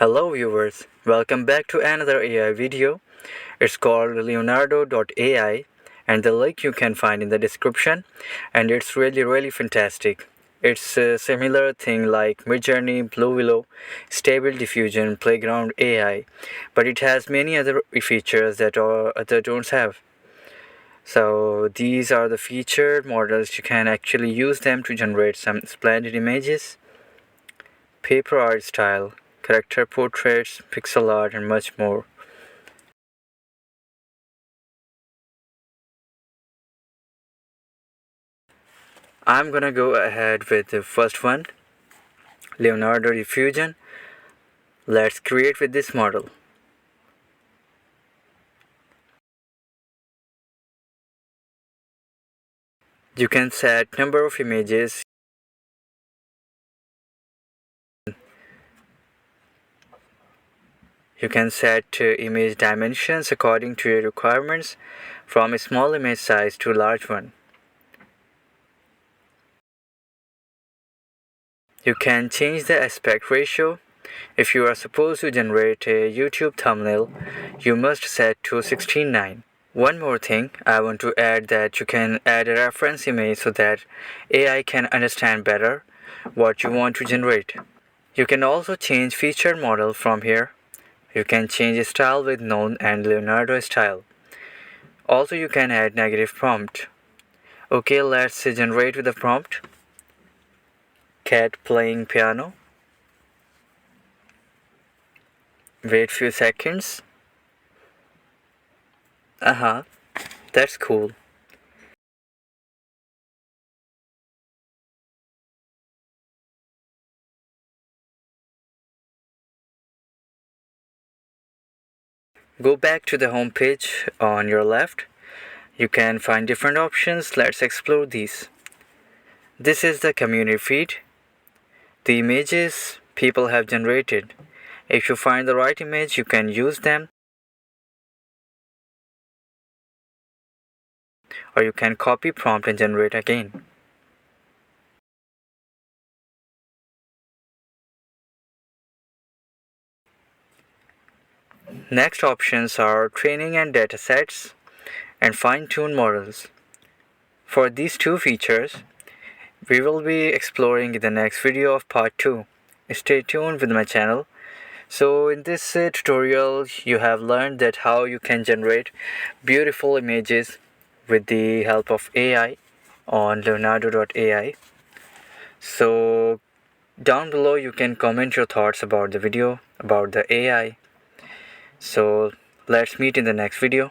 Hello viewers, welcome back to another AI video. It's called Leonardo.ai and the link you can find in the description, and it's really fantastic. It's a similar thing like Midjourney, Blue Willow, Stable Diffusion, Playground AI, but it has many other features that other don't have. So these are the featured models. You can actually use them to generate some splendid images, paper art style, character portraits, pixel art, and much more. I'm gonna go ahead with the first one, Leonardo Diffusion. Let's create with this model. You can set number of images. You can set image dimensions according to your requirements, from a small image size to a large one. You can change the aspect ratio. If you are supposed to generate a YouTube thumbnail, you must set to 16:9. One more thing, I want to add that you can add a reference image so that AI can understand better what you want to generate. You can also change featured model from here. You can change style with known and Leonardo style. Also, you can add negative prompt. Okay, let's generate with the prompt. Cat playing piano. Wait few seconds. That's cool. Go back to the home page on your left. You can find different options. Let's explore these. This is the community feed. The images people have generated. If you find the right image, you can use them, or you can copy prompt and generate again. Next options are training and datasets and fine-tune models. For these two features, we will be exploring in the next video of part 2. Stay tuned with my channel. So in this tutorial, you have learned that how you can generate beautiful images with the help of AI on Leonardo.ai. So down below you can comment your thoughts about the video, about the AI. So let's meet in the next video.